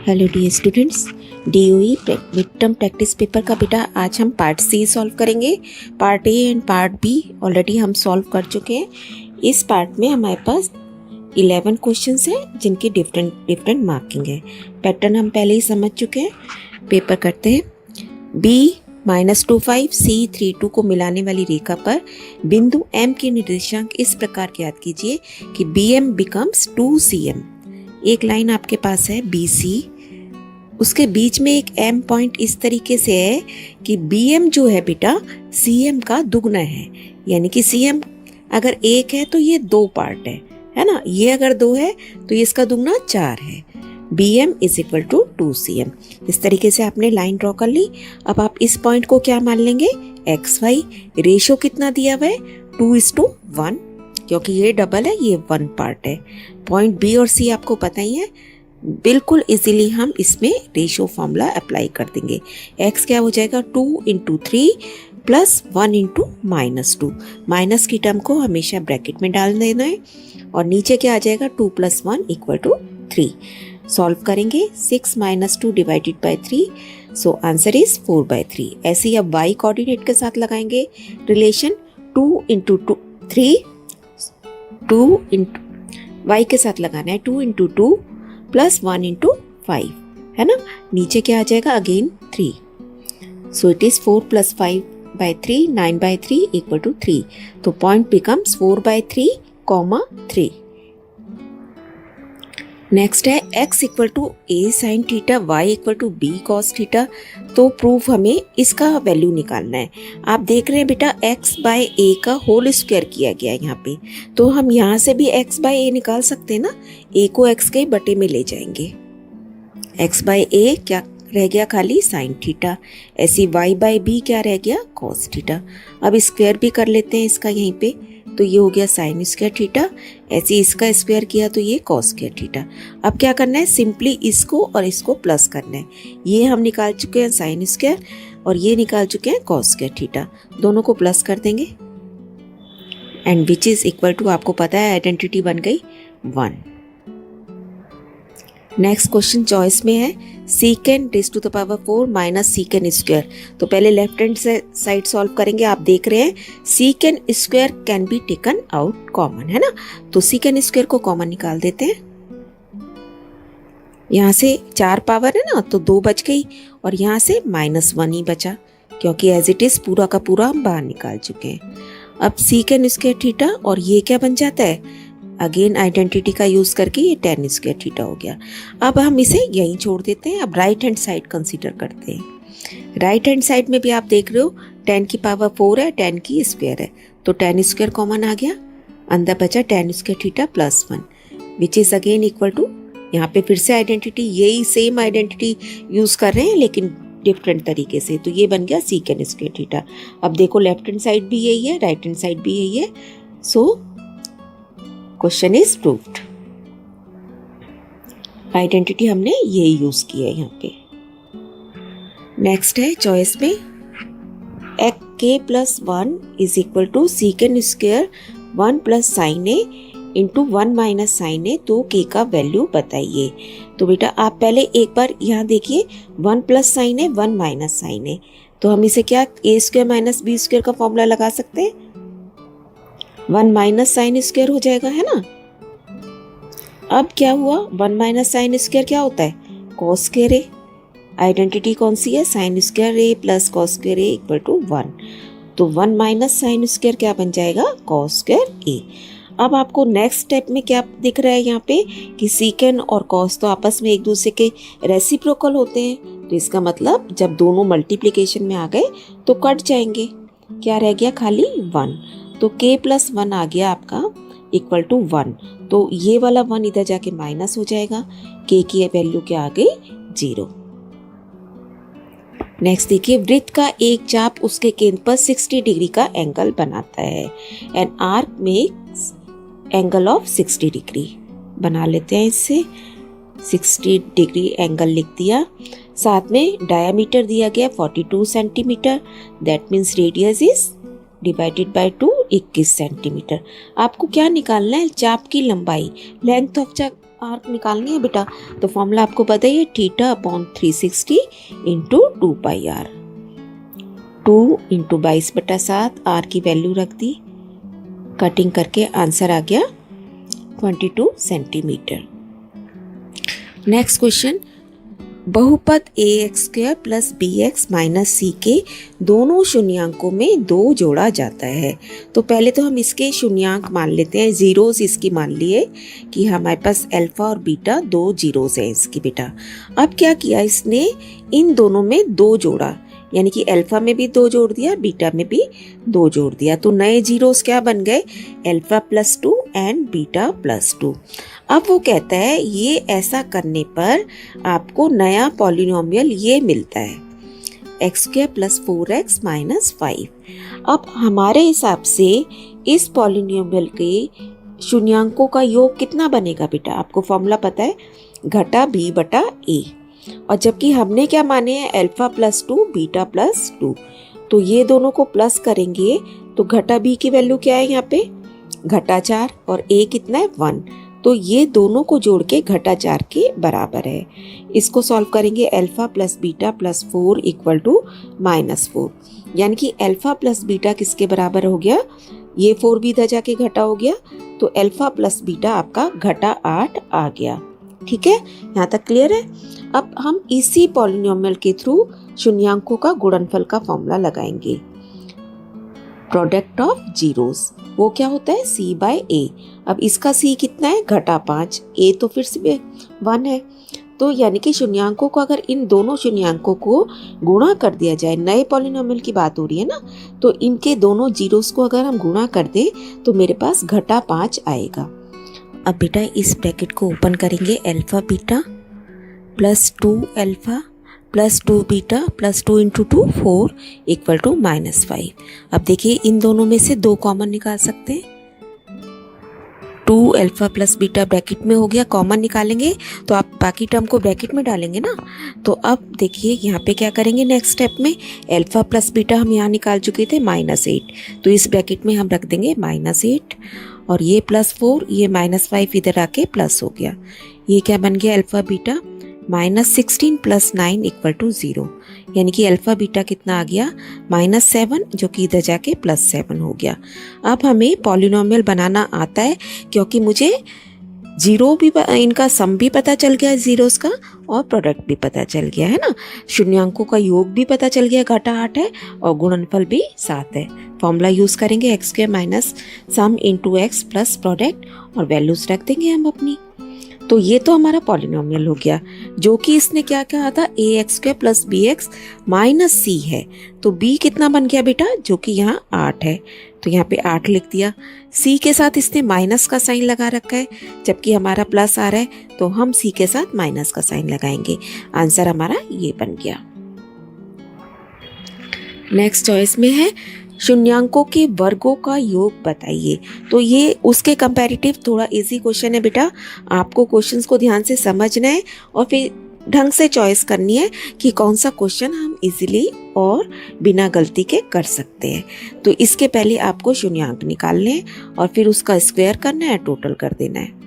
Hello dear students, DOE mid term practice paper का बेटा आज हम पार्ट सी सॉल्व करेंगे। Part A and part B already हम सॉल्व कर चुके हैं। इस पार्ट में हमारे पास 11 क्वेश्चंस हैं जिनकी डिफरेंट मार्किंग है। पैटर्न हम पहले ही समझ चुके हैं। पेपर करते हैं। B-25 C32 को मिलाने वाली रेखा पर बिंदु M के निर्देशांक इस प्रकार ज्ञात कीजिए कि BM बिकम्स 2CM। एक लाइन आपके पास है BC, उसके बीच में एक M पॉइंट इस तरीके से है कि BM जो है बेटा CM का दुगना है, यानी कि CM अगर एक है तो ये दो पार्ट है ना। ये अगर दो है तो ये इसका दुगना 4 है। BM is equal to 2CM। इस तरीके से आपने लाइन ड्रॉ कर ली। अब आप इस पॉइंट को क्या मान लेंगे, XY। रेशो कितना दिया हुआ है, 2:1, क्योंकि ये डबल है, ये 1 पार्ट है। पॉइंट B और C आपको पता ही है। बिल्कुल इजीली हम इसमें रेशो फॉर्मूला अप्लाई कर देंगे। X क्या हो जाएगा, 2 × 3 प्लस 1 × -2। माइनस की टर्म को हमेशा ब्रैकेट में डाल देना है और नीचे क्या आ जाएगा, 2 + 1 = 3। सॉल्व करेंगे 6 - 2 divided by 3, so answer is 4/3। ऐसे ही अब y कोऑर्डिनेट के साथ लगाएंगे रिलेशन 2 × 3, 2 y के साथ लगाना है 2 × 2 प्लस 1 × 5, है ना। नीचे क्या आ जाएगा, अगेन 3, सो इट इज 4 + 5/3 9/3 = 3। तो पॉइंट बिकम्स 4/3, 3। नेक्स्ट है x = a sin theta, y = b cos theta. तो प्रूफ हमें इसका वैल्यू निकालना है। आप देख रहे हैं बेटा x/a का होल स्क्वायर किया गया है यहाँ पे, तो हम यहाँ से भी x/a निकाल सकते हैं ना। a को x के बटे में ले जाएंगे, x/a क्या रह गया, खाली sin थीटा। ऐसी y/b क्या रह गया, cos थीटा। अब स्क्वायर भी कर लेते हैं इसका यहीं पे, तो ये हो गया sin स्क्वायर थीटा। ऐसे इसका स्क्वायर किया तो ये cos स्क्वायर थीटा। अब क्या करना है, सिंपली इसको और इसको प्लस करना है। ये हम निकाल चुके हैं sin स्क्वायर और ये निकाल चुके हैं cos स्क्वायर थीटा। दोनों को प्लस कर देंगे and which is equal to, आपको पता है आइडेंटिटी बन गई 1। नेक्स्ट क्वेश्चन चॉइस में है secant raised to the power 4 - secant square. तो पहले लेफ्ट हैंड साइड सॉल्व करेंगे। आप देख रहे हैं secant square can be taken out common, है ना। तो secant स्क्वायर को कॉमन निकाल देते हैं। यहाँ से 4 पावर है ना, तो 2 बच गई और यहाँ से -1 ही बचा, क्योंकि एज इट इज पूरा का पूरा हम बाहर निकाल चुके हैं। अब secant स्क्वायर थीटा और ये क्या बन जाता है, अगेन आइडेंटिटी का यूज करके ये tan स्क्वायर थीटा हो गया। अब हम इसे यहीं छोड़ देते हैं। अब राइट हैंड साइड कंसीडर करते हैं। राइट हैंड साइड में भी आप देख रहे हो 10 की पावर 4 है, 10 की स्क्वायर है, तो tan स्क्वायर कॉमन आ गया। अंदर बचा tan square theta plus 1 which is again equal to, यहाँ पे फिर से आइडेंटिटी, यही सेम आइडेंटिटी यूज कर रहे हैं लेकिन डिफरेंट तरीके से। तो ये बन गया secant स्क्वायर थीटा। अब देखो लेफ्ट हैंड साइड भी यही है, राइट हैंड साइड भी यही है, so question is proved. Identity हमने ये यूज की है यहाँ पे। नेक्स्ट है चॉइस में k + 1 = secant square 1 + sin a × 1 - sin a। तो k का वैल्यू बताइए। तो बेटा आप पहले एक बार यहाँ देखिए, 1 + sin a 1 - sin a, तो हम इसे क्या a² - b² का फॉर्मूला लगा सकते हैं। 1 - sin स्क्वायर हो जाएगा, है ना। अब क्या हुआ, 1 - sin स्क्वायर क्या होता है, cos स्क्वायर a। आइडेंटिटी कौन सी है, sin square a + cos square a = 1। तो 1 - sin स्क्वायर क्या बन जाएगा, cos स्क्वायर a। अब आपको नेक्स्ट स्टेप में क्या दिख रहा है यहाँ पे कि secant और cos तो आपस में एक दूसरे के रेसिप्रोकल होते हैं। तो इसका मतलब जब दोनों मल्टीप्लिकेशन में आ गए तो कट जाएंगे। क्या रह गया, खाली 1। तो k + 1 आ गया आपका = 1। तो ये वाला 1 इधर जाके माइनस हो जाएगा। k की वैल्यू क्या आ गई, 0। नेक्स्ट देखिए, वृत्त का एक चाप उसके केंद्र पर 60 डिग्री का एंगल बनाता है। An arc makes angle of 60 degree. बना लेते हैं इससे, 60 डिग्री एंगल लिख दिया। साथ में डायामीटर दिया गया 42 centimetre, that means radius is divided by 21 centimetre. आपको क्या निकालना है, चाप की लंबाई, लेंथ ऑफ आर्क निकालनी है बेटा, तो फॉर्मूला आपको पता ही है, theta upon 360 into 2πr। 2 into 22/7, R की वैल्यू रख दी, कटिंग करके आंसर आ गया 22 सेंटीमीटर। नेक्स्ट क्वेश्चन, बहुपद ax² plus bx minus c के दोनों शून्यांकों में 2 जोड़ा जाता है। तो पहले तो हम इसके शून्यांक मान लेते हैं, जीरोस इसकी मान लिए कि हमारे पास अल्फा और बीटा 2 जीरोस है इसकी बेटा। अब क्या किया इसने, इन दोनों में 2 जोड़ा, यानी कि अल्फा में भी 2 जोड़ दिया, बीटा में भी 2 जोड़ दिया, तो नए जीरोस क्या बन गए, alpha plus 2 and beta plus 2। अब वो कहता है ये ऐसा करने पर आपको नया पॉलिनोमियल ये मिलता है x² प्लस 4x माइनस 5। अब हमारे हिसाब से इस पॉलिनोमियल के शून्यांकों का योग कितना बनेगा बेटा, आपको फॉर्मूला पता है, घटा b बटा a, और जबकि हमने क्या माने हैं, अल्फा प्लस 2 बीटा प्लस 2, तो ये दोनों को प्लस करेंगे तो घटा b की वैल्यू क्या है यहाँ पे, घटा 4, और a कितना है 1, तो ये दोनों को जोड़ के घटा 4 के बराबर है। इसको सॉल्व करेंगे, alpha plus beta plus 4 equal to -4, यानी कि अल्फा प्लस बीटा किसके बराबर हो गया, ये 4 भी इधर जाके घटा हो गया, तो अल्फा प्लस बीटा आपका घटा 8 आ गया। ठीक है, यहाँ तक क्लियर है। अब हम इसी पॉलिनोमियल के थ्रू शून्यांकों का गुणनफल का फॉर्मूला लगाएंगे, प्रोडक्ट ऑफ जीरोस, वो क्या होता है c बाय a। अब इसका c कितना है, घटा 5, a तो फिर से 1 है, तो यानी कि शून्यांकों को अगर इन दोनों शून्यांकों को गुणा कर दिया जाए, नए पॉलिनोमियल की बात हो रही है ना, तो इनके दोनों जीरोस को अगर हम गुणा कर दें तो मेरे पास घटा 5 आएगा। अब बेटा इस ब्रैकेट को ओपन करेंगे, alpha beta plus 2 alpha plus 2 beta plus 2 into 2 4 equal to -5। अब देखिए इन दोनों में से 2 कॉमन निकाल सकते हैं, 2 अल्फा प्लस बीटा ब्रैकेट में हो गया, कॉमन निकालेंगे तो आप बाकी टर्म को ब्रैकेट में डालेंगे ना। तो अब देखिए यहाँ पे क्या करेंगे, नेक्स्ट स्टेप में अल्फा प्लस बीटा हम यहाँ निकाल चुके थे -8, तो इस ब्रैकेट में हम रख देंगे -8, और ये +4, ये -5 इधर आके प्लस हो गया, ये क्या बन गया, alpha beta -16 plus 9 equal to 0, यानी कि अल्फा बीटा कितना आ गया, -7, जो कि इधर जाके +7 हो गया। अब हमें पॉलिनोमियल बनाना आता है, क्योंकि मुझे जीरो भी, इनका सम भी पता चल गया जीरोस का, और प्रोडक्ट भी पता चल गया है ना, शून्यांकों का योग भी पता चल गया, घटा 8 है, और गुणनफल भी 7 है। फॉर्मूला यूज करेंगे, x² minus sum into x plus product, और वैल्यूज रख देंगे हम अपनी। तो ये तो हमारा पॉलिनोमियल हो गया, जो कि इसने क्या कहा था, ax² plus bx minus c है, तो b कितना बन गया बेटा, जो कि यहाँ 8 है, तो यहाँ पे 8 लिख दिया। c के साथ इसने माइनस का साइन लगा रखा है, जबकि हमारा प्लस आ रहा है, तो हम c के साथ माइनस का साइन लगाएंगे, आंसर हमारा ये बन गया। नेक्स्ट चॉइस में है शून्यांकों के वर्गों का योग बताइए। तो ये उसके कंपैरेटिव थोड़ा इजी क्वेश्चन है बेटा, आपको क्वेश्चंस को ध्यान से समझना है और फिर ढंग से चॉइस करनी है कि कौन सा क्वेश्चन हम इजीली और बिना गलती के कर सकते हैं। तो इसके पहले आपको शून्यांक निकालने हैं और फिर उसका स्क्वायर करना है, टोटल कर देना है।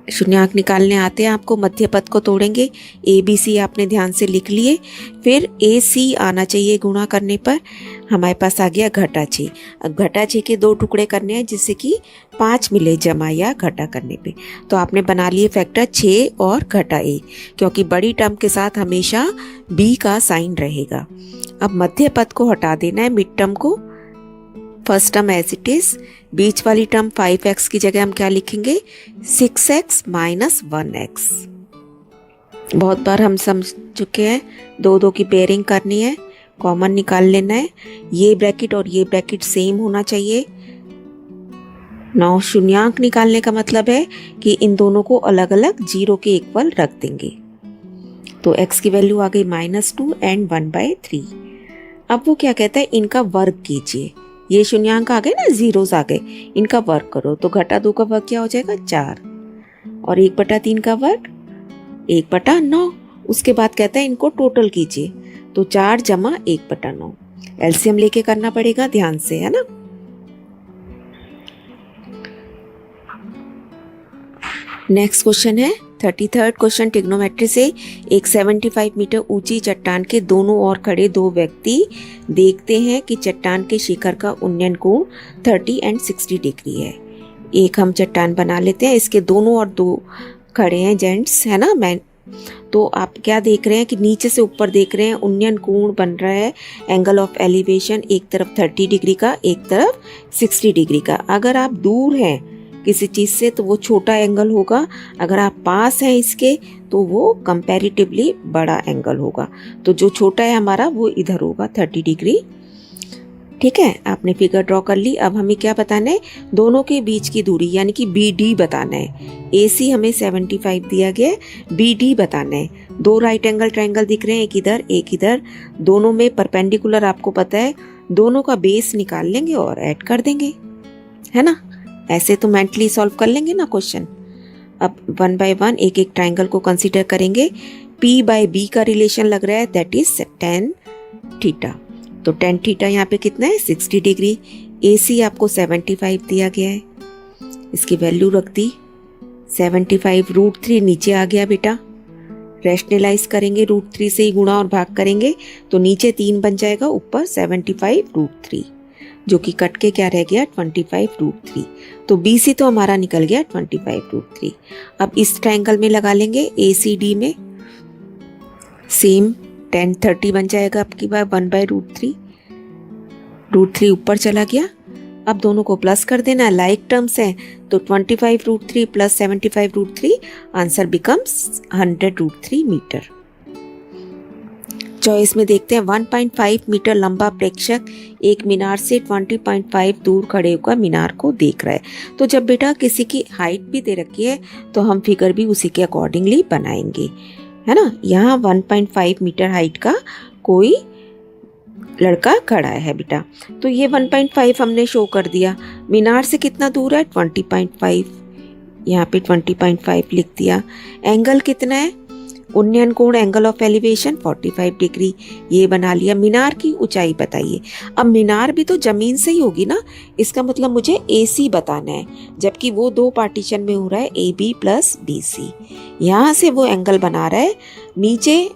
शून्यांक निकालने आते हैं आपको, मध्य पद को तोड़ेंगे, ए बी सी आपने ध्यान से लिख लिए, फिर ए सी आना चाहिए गुणा करने पर, हमारे पास आ गया घटा 6। अब घटा 6 के 2 टुकड़े करने हैं जिससे कि 5 मिले जमा या घटा करने पे, तो आपने बना लिए फैक्टर 6 और घटा 1, क्योंकि बड़ी टर्म के साथ हमेशा बी का साइन रहेगा। अब मध्य पद को हटा देना है, मिड टर्म को, first term as it is, बीच वाली टर्म 5x की जगह हम क्या लिखेंगे, 6x माइनस 1x। बहुत बार हम समझ चुके हैं, 2 की पेयरिंग करनी है, कॉमन निकाल लेना है, ये ब्रैकेट और ये ब्रैकेट सेम होना चाहिए। 9 शून्यांक निकालने का मतलब है कि इन दोनों को अलग अलग 0 के इक्वल रख देंगे, तो x की वैल्यू आ गई -2 एंड 1/3। अब वो क्या कहता है, इनका वर्ग कीजिए, ये शून्यांक आ गए ना, जीरोस आ गए, इनका वर्ग करो, तो घटा 2 का वर्ग क्या हो जाएगा 4, और 1/3 का वर्ग 1/9। उसके बाद कहता है इनको टोटल कीजिए, तो 4 जमा 1/9, एलसीएम लेके करना पड़ेगा ध्यान से, है ना। नेक्स्ट क्वेश्चन है 33rd क्वेश्चन। टिग्नोमेट्री से एक 75 मीटर ऊंची चट्टान के दोनों ओर खड़े दो व्यक्ति देखते हैं कि चट्टान के शिखर का उन्नयन कोण 30 एंड 60 डिग्री है। एक हम चट्टान बना लेते हैं, इसके दोनों ओर दो खड़े हैं जेंट्स, है ना मैन। तो आप क्या देख रहे हैं कि नीचे से ऊपर देख रहे हैं, उन्नयन कोण बन रहा है, एंगल ऑफ एलिवेशन एक तरफ 30 डिग्री का, एक तरफ 60 डिग्री का। अगर आप दूर हैं किसी चीज़ से तो वो छोटा एंगल होगा, अगर आप पास हैं इसके तो वो कंपैरेटिवली बड़ा एंगल होगा। तो जो छोटा है हमारा वो इधर होगा 30 डिग्री। ठीक है, आपने फिगर ड्रॉ कर ली। अब हमें क्या बताना है, दोनों के बीच की दूरी यानी कि BD बताना है। AC हमें 75 दिया गया है, BD बताना है। दो राइट एंगल ट्रायंगल दिख रहे हैं, एक इधर एक इधर, दोनों में परपेंडिकुलर आपको पता है, दोनों का बेस निकाल लेंगे और ऐड कर देंगे, है ना। ऐसे तो मेंटली सॉल्व कर लेंगे ना क्वेश्चन। अब 1 बाय 1 एक एक ट्रायंगल को कंसीडर करेंगे। P/B का रिलेशन लग रहा है, दैट इज tan थीटा। तो tan थीटा यहाँ पे कितना है 60 डिग्री। AC आपको 75 दिया गया है, इसकी वैल्यू रख दी 75, √3 नीचे आ गया बेटा। रैशनलाइज करेंगे, √3 से ही गुणा और भाग करेंगे तो नीचे 3 बन जाएगा, ऊपर 75 √3, जो कि कट के क्या रह गया 25 √3। तो BC तो हमारा निकल गया 25 √3। अब इस ट्रायंगल में लगा लेंगे ACD में, सेम tan 30 बन जाएगा आपकी बार 1 बाय √3। √3 ऊपर चला गया। अब दोनों को प्लस कर देना, लाइक टर्म्स हैं तो 25 √3 plus 75 √3, answer becomes 100 √3 metre. Choice में देखते हैं 1.5 मीटर लंबा प्रेक्षक एक मीनार से 20.5 दूर खड़े होकर मीनार को देख रहा है। तो जब बेटा किसी की हाइट भी दे रखी है तो हम फिगर भी उसी के अकॉर्डिंगली बनाएंगे, है ना। यहाँ 1.5 मीटर हाइट का कोई लड़का खड़ा है बेटा, तो ये 1.5 हमने शो कर दिया। मीनार से कितना दूर है 20.5, यहाँ पे 20.5 लिख दिया। एंगल कितना है, उन्नयन कोण एंगल ऑफ एलिवेशन 45 डिग्री, ये बना लिया। मीनार की ऊंचाई बताइए। अब मीनार भी तो जमीन से ही होगी ना, इसका मतलब मुझे AC बताना है, जबकि वो दो पार्टीशन में हो रहा है AB प्लस BC। यहाँ से वो एंगल बना रहा है, नीचे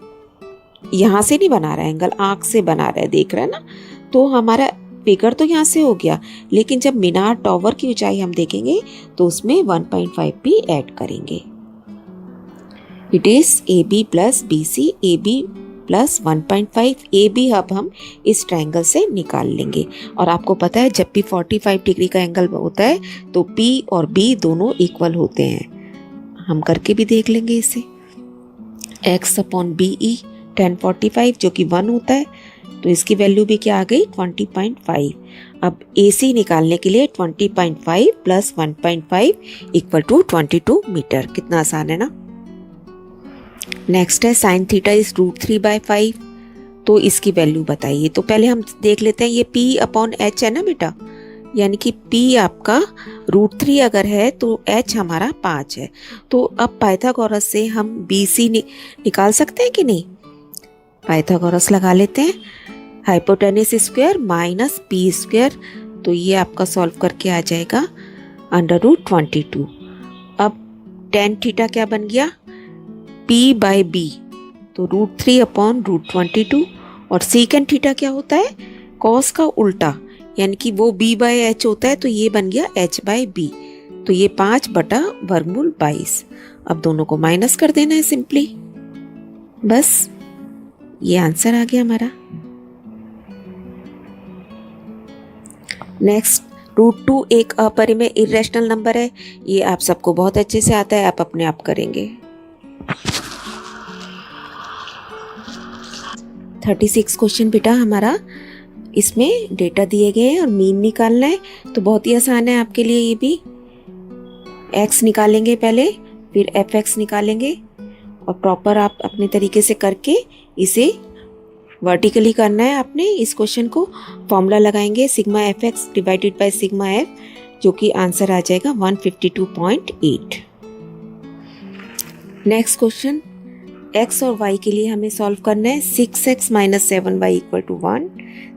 यहाँ से नहीं बना रहा है एंगल, आँख से बना रहा है, देख रहा है ना। तो हमारा फिगर तो यहाँ से हो गया, लेकिन जब मीनार टॉवर की ऊंचाई हम देखेंगे तो उसमें 1.5 भी ऐड करेंगे। It is AB plus BC, AB plus 1.5, AB अब हम इस ट्रायंगल से निकाल लेंगे। और आपको पता है जब भी 45 डिग्री का एंगल होता है तो P और B दोनों इक्वल होते हैं। हम करके भी देख लेंगे इसे। x/BE tan 45 जो कि 1 होता है, तो इसकी वैल्यू भी क्या आ गई 20.5। अब AC निकालने के लिए 20.5 प्लस 1.5 इक्वल टू 22 मीटर। कितना आसान है ना। नेक्स्ट है sin थीटा इज √3/5, तो इसकी वैल्यू बताइए। तो पहले हम देख लेते हैं, ये P/H है ना बेटा, यानी कि P आपका √3 अगर है तो H हमारा 5 है। तो अब पाइथागोरस से हम BC निकाल सकते हैं कि नहीं। पाइथागोरस लगा लेते हैं, हाइपोटेनस स्क्वायर माइनस P², तो ये आपका सॉल्व करके आ जाएगा √22। अब tan थीटा क्या बन गया P/B, तो √3/√22। और सेकेंड थीटा क्या होता है कॉस का उल्टा, यानी कि वो B/H होता है, तो ये बन गया H/B, तो ये 5/√22। अब दोनों को माइनस कर देना है सिंपली, बस ये आंसर आ गया हमारा। नेक्स्ट √2 एक अपरिमेय इरेशनल नंबर है, ये आप सबको बहुत अच्छे से आता है, आप अपने आप करेंगे। 36 क्वेश्चन बेटा हमारा, इसमें डेटा दिए गए हैं और मीन निकालना है, तो बहुत ही आसान है आपके लिए ये भी। x निकालेंगे पहले, फिर fx निकालेंगे, और प्रॉपर आप अपने तरीके से करके इसे वर्टिकली करना है आपने। इस क्वेश्चन को फॉर्मूला लगाएंगे σfx डिवाइडेड बाय σf, जो कि आंसर आ जाएगा 152.8। नेक्स्ट क्वेश्चन x और y के लिए हमें सॉल्व करना है। 6x minus 7y equal to 1,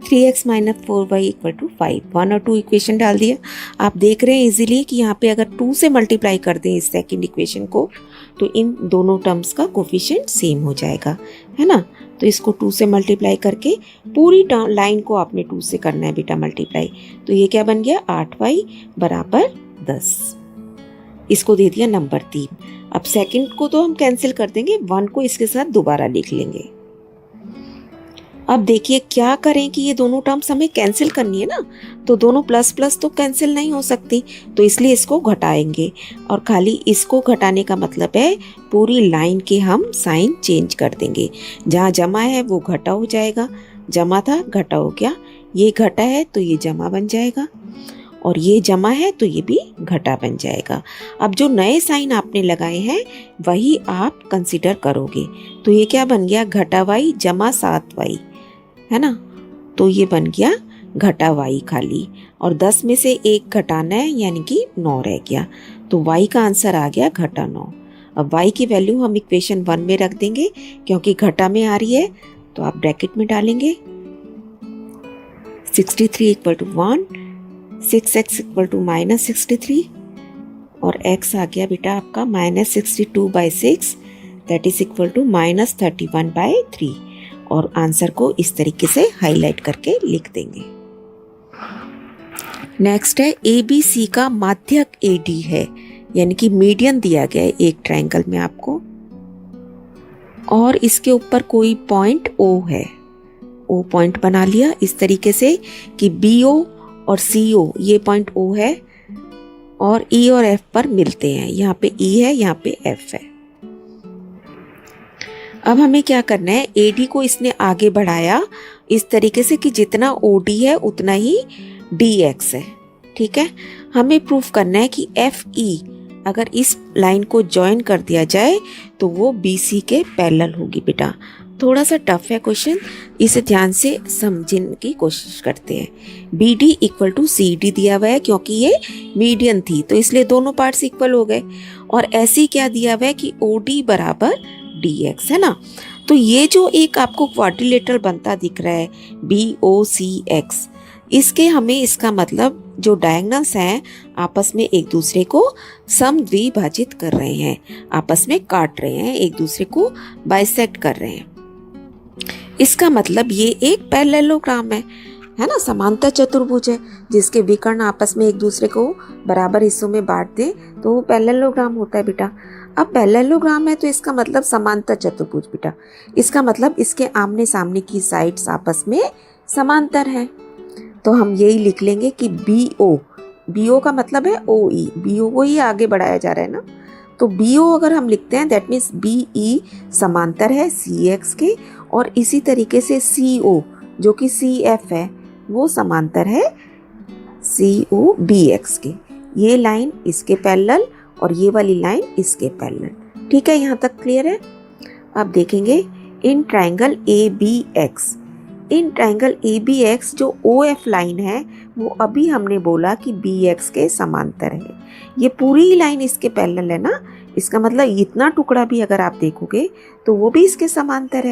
3x minus 4y equal to 5। 1 और 2 इक्वेशन डाल दिया। आप देख रहे हैं इजीली कि यहाँ पे अगर 2 से मल्टीप्लाई कर दें इस सेकंड इक्वेशन को तो इन दोनों टर्म्स का कोफिशिएंट सेम हो जाएगा, है ना। तो इसको 2 से मल्टीप्लाई करके पूरी लाइन को आपने 2 से करना है बेटा मल्टीप्लाई। तो ये क्या बन गया, 8y बराबर 10। इसको दे दिया नंबर 3। अब सेकंड को तो हम कैंसिल कर देंगे, 1 को इसके साथ दोबारा लिख लेंगे। अब देखिए क्या करें कि ये दोनों टर्म्स हमें कैंसिल करनी है ना, तो दोनों प्लस प्लस तो कैंसिल नहीं हो सकती, तो इसलिए इसको घटाएंगे और खाली इसको घटाने का मतलब है पूरी लाइन के हम साइन चेंज कर देंगे। जहाँ जमा है वो घटा हो जाएगा, जमा था घटा हो गया, ये घटा है तो ये जमा बन जाएगा और ये जमा है तो ये भी घटा बन जाएगा। अब जो नए साइन आपने लगाए हैं वही आप कंसिडर करोगे। तो ये क्या बन गया, घटा y जमा 7y, है ना। तो ये बन गया घटा y खाली, और 10 में से 1 घटाना है यानी कि 9 रह गया। तो y का आंसर आ गया घटा 9। अब y की वैल्यू हम इक्वेशन 1 में रख देंगे क्योंकि घटा में आ रही है, तो आप ब्रैकेट में डालेंगे 63 equal to 1, 6x equal to minus 63 और x आ गया बेटा आपका minus 62/6 that is equal to minus 31/3। और आंसर को इस तरीके से हाईलाइट करके लिख देंगे। नेक्स्ट है ABC का माध्यक AD है, यानी कि मीडियन दिया गया है एक ट्रायंगल में आपको, और इसके ऊपर कोई पॉइंट O है। O पॉइंट बना लिया इस तरीके से कि BO और CO ये पॉइंट O है और E और F पर मिलते हैं। यहाँ पे E है, यहाँ पे F है। अब हमें क्या करना है, AD को इसने आगे बढ़ाया इस तरीके से कि जितना OD है उतना ही DX है, ठीक है। हमें प्रूफ करना है कि FE अगर इस लाइन को ज्वाइन कर दिया जाए तो वो BC के पैरेलल होगी बेटा। थोड़ा सा टफ है क्वेश्चन, इसे ध्यान से समझने की कोशिश करते हैं। BD इक्वल टू CD दिया हुआ है क्योंकि ये मीडियन थी तो इसलिए दोनों पार्ट्स इक्वल हो गए, और ऐसे क्या दिया हुआ है कि OD बराबर DX, है ना। तो ये जो एक आपको क्वाड्रिलेटरल बनता दिख रहा है BOCX, इसके हमें इसका मतलब जो डायगोनल्स हैं आपस में एक दूसरे को समद्विभाजित कर रहे हैं, आपस में काट रहे हैं, एक दूसरे को बाइसेक्ट कर रहे हैं। इसका मतलब ये एक पैरेललोग्राम है ना, समांतर चतुर्भुज है जिसके विकर्ण आपस में एक दूसरे को बराबर हिस्सों में बांट दे तो वो पैरेललोग्राम होता है बेटा। अब पैरेललोग्राम है तो इसका मतलब समांतर चतुर्भुज बेटा, इसका मतलब इसके आमने सामने की साइड्स आपस में समांतर हैं। तो हम यही लिख लेंगे कि BO का मतलब है OE, BO को ही आगे बढ़ाया जा रहा है ना, तो BO अगर हम लिखते हैं दैट मीन्स BE समांतर है CX के, और इसी तरीके से CO जो कि CF है वो समांतर है COBX के। ये लाइन इसके पैरेलल और ये वाली लाइन इसके पैरेलल, ठीक है, यहाँ तक क्लियर है। अब देखेंगे in triangle ABX, in triangle ABX जो OF लाइन है वो अभी हमने बोला कि BX के समांतर है। ये पूरी लाइन इसके पैरेलल है ना, इसका मतलब इतना टुकड़ा भी अगर आप देखोगे तो वो भी इसके समांतर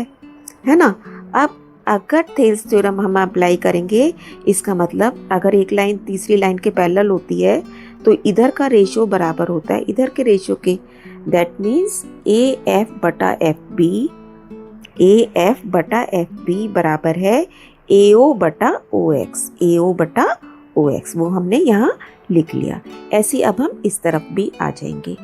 है ना। अब अगर थेल्स थ्योरम हम अप्लाई करेंगे, इसका मतलब अगर एक लाइन तीसरी लाइन के पैरेलल होती है तो इधर का रेशियो बराबर होता है इधर के रेशियो के, दैट मीन्स AF बटा FB बराबर है AO बटा OX, वो हमने यहाँ लिख लिया। ऐसे अब हम इस तरफ भी आ जाएंगे।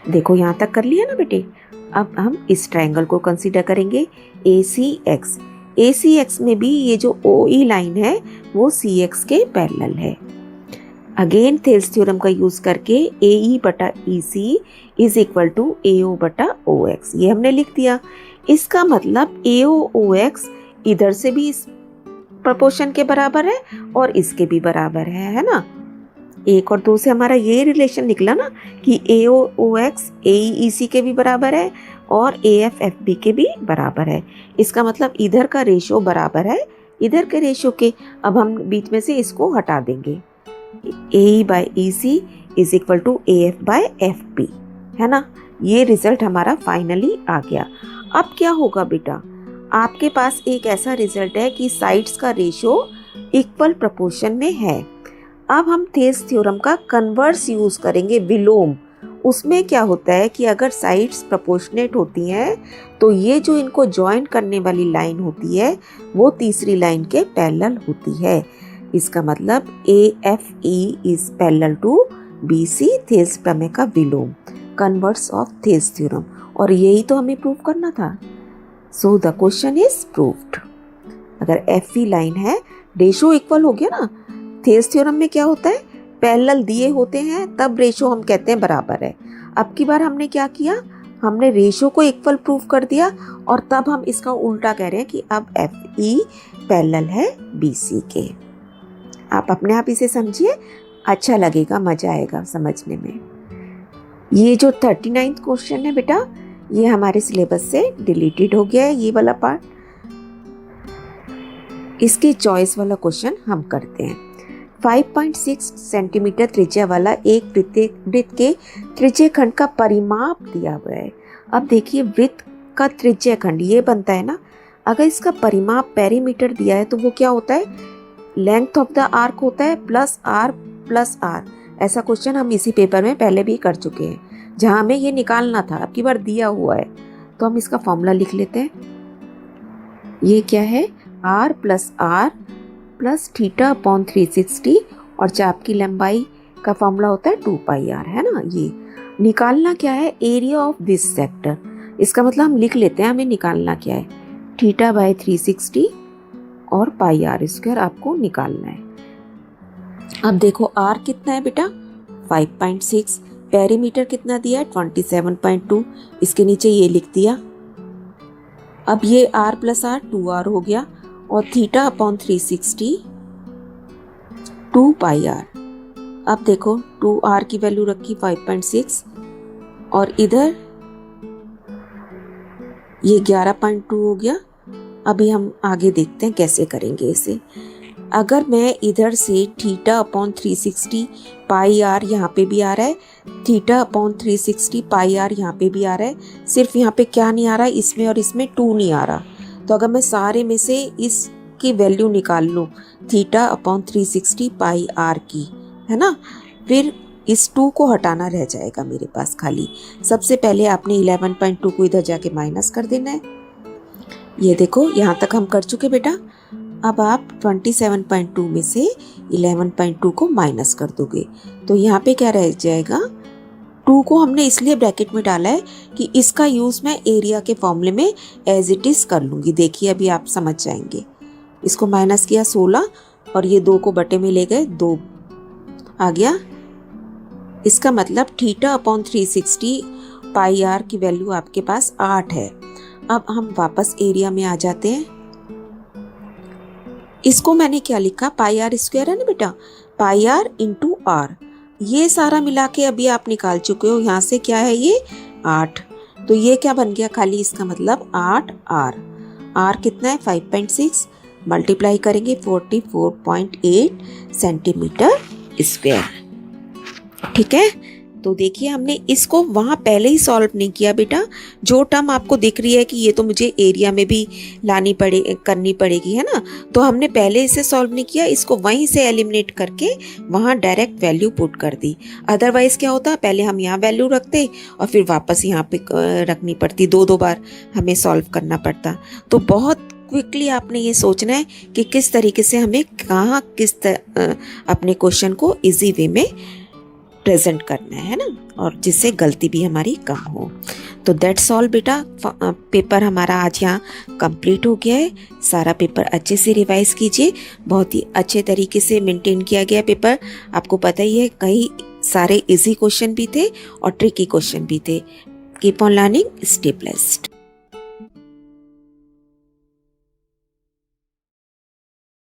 देखो यहाँ तक कर लिया ना बेटे। अब हम इस ट्रायंगल को कंसीडर करेंगे ACX में भी ये जो OE लाइन है वो CX के पैरेलल है। अगेन थेल्स थ्योरम का यूज करके AE बटा EC is equal to AO बटा OX, ये हमने लिख दिया। इसका मतलब AOOX इधर से भी इस प्रोपोर्शन के बराबर है और इसके भी बराबर है ना। 1 और 2 से हमारा ये रिलेशन निकला ना कि AOOX AEEC के भी बराबर है और AFFB के भी बराबर है। इसका मतलब इधर का रेशियो बराबर है इधर के रेशियो के। अब हम बीच में से इसको हटा देंगे, AE by EC is equal to AF by FB, है ना। ये रिजल्ट हमारा फाइनली आ गया। अब क्या होगा बेटा, आपके पास एक ऐसा रिजल्ट है कि साइड्स का रेशियो इक्वल प्रोपोर्शन में है। अब हम थेस थ्योरम का कन्वर्स यूज करेंगे, विलोम। उसमें क्या होता है कि अगर साइड्स प्रोपोर्शनेट होती हैं तो ये जो इनको ज्वाइन करने वाली लाइन होती है वो तीसरी लाइन के पैरेलल होती है। इसका मतलब AFE इज पैरेलल टू BC, थेस प्रमेय का विलोम, कन्वर्स ऑफ थेस थ्योरम। और यही तो हमें प्रूव करना था। So the question is proved. अगर FE लाइन है, रेशो इक्वल हो गया ना। थेस थ्योरम में क्या होता है, पैरेलल दिए होते हैं तब रेशो हम कहते हैं बराबर है। अब की बार हमने क्या किया, हमने रेशो को इक्वल प्रूव कर दिया और तब हम इसका उल्टा कह रहे हैं कि अब FE पैरेलल है BC के। आप अपने आप इसे समझिए, अच्छा लगेगा, मजा आएगा समझने में। ये जो 39th क्वेश्चन है बेटा, ये हमारे सिलेबस से डिलीटेड हो गया है, ये वाला पार्ट। इसके चॉइस वाला क्वेश्चन हम करते हैं। 5.6 सेंटीमीटर त्रिज्या वाला एक वृत्त के त्रिज्य खंड का परिमाप दिया हुआ है। अब देखिए, वृत्त का त्रिज्य खंड ये बनता है ना, अगर इसका परिमाप पेरीमीटर दिया है तो वो क्या होता है, लेंथ ऑफ द आर्क होता है प्लस R। ऐसा क्वेश्चन हम इसी पेपर में पहले भी कर चुके हैं, जहाँ हमें ये निकालना था। अब की बार दिया हुआ है तो हम इसका फॉर्मूला लिख लेते हैं। ये क्या है, R प्लस थीटा अपॉन 360 और चाप की लंबाई का फॉर्मूला होता है 2πr, है ना। ये निकालना क्या है, एरिया ऑफ दिस सेक्टर। इसका मतलब हम लिख लेते हैं, हमें निकालना क्या है, थीटा बाय 360 और πr² आपको निकालना है। अब देखो R कितना है बेटा, 5.6, पेरीमीटर कितना दिया है 27.2, इसके नीचे ये लिख दिया। अब ये R प्लस R 2R हो गया और थीटा अपॉन 360 2πr। अब देखो 2R की वैल्यू रखी 5.6 और इधर ये 11.2 हो गया। अभी हम आगे देखते हैं कैसे करेंगे इसे। अगर मैं इधर से थीटा अपॉन 360 πr, यहाँ पे भी आ रहा है, थीटा अपॉन 360 πr यहाँ पे भी आ रहा है, सिर्फ यहाँ पे क्या नहीं आ रहा है, इसमें और इसमें 2 नहीं आ रहा। तो अगर मैं सारे में से इसकी वैल्यू निकाल लूँ थीटा अपॉन 360 πr की, है ना, फिर इस 2 को हटाना रह जाएगा मेरे पास खाली। सबसे पहले आपने 11.2 को इधर जाके माइनस कर देना है। ये देखो यहाँ तक हम कर चुके बेटा। अब आप 27.2 में से 11.2 को माइनस कर दोगे तो यहाँ पे क्या रह जाएगा, 2 को हमने इसलिए ब्रैकेट में डाला है कि इसका यूज़ मैं एरिया के फॉर्मूले में एज इट इज़ कर लूँगी। देखिए अभी आप समझ जाएंगे। इसको माइनस किया 16 और ये 2 को बटे में ले गए, 2 आ गया। इसका मतलब थीटा अपॉन 360 πr की वैल्यू आपके पास 8 है। अब हम वापस एरिया में आ जाते हैं। इसको मैंने क्या लिखा, πr² है ना बेटा, πr इंटू r। ये सारा मिला के अभी आप निकाल चुके हो, यहाँ से क्या है ये 8, तो ये क्या बन गया खाली, इसका मतलब 8r। r कितना है 5.6, मल्टीप्लाई करेंगे 44.8 सेंटीमीटर स्क्वायर। ठीक है, तो देखिए हमने इसको वहाँ पहले ही सॉल्व नहीं किया बेटा। जो टर्म आपको दिख रही है कि ये तो मुझे एरिया में भी करनी पड़ेगी, है ना, तो हमने पहले इसे सॉल्व नहीं किया, इसको वहीं से एलिमिनेट करके वहाँ डायरेक्ट वैल्यू पुट कर दी। अदरवाइज क्या होता, पहले हम यहाँ वैल्यू रखते और फिर वापस यहाँ पे रखनी पड़ती, 2 बार हमें सॉल्व करना पड़ता। तो बहुत क्विकली आपने ये सोचना है कि किस तरीके से हमें कहाँ अपने क्वेश्चन को इजी वे में प्रेजेंट करना है ना, और जिससे गलती भी हमारी कम हो। तो दैट्स ऑल बेटा, पेपर हमारा आज यहाँ कंप्लीट हो गया है। सारा पेपर अच्छे से रिवाइज कीजिए, बहुत ही अच्छे तरीके से मेंटेन किया गया पेपर। आपको पता ही है कई सारे इजी क्वेश्चन भी थे और ट्रिकी क्वेश्चन भी थे। Keep on learning, stay blessed.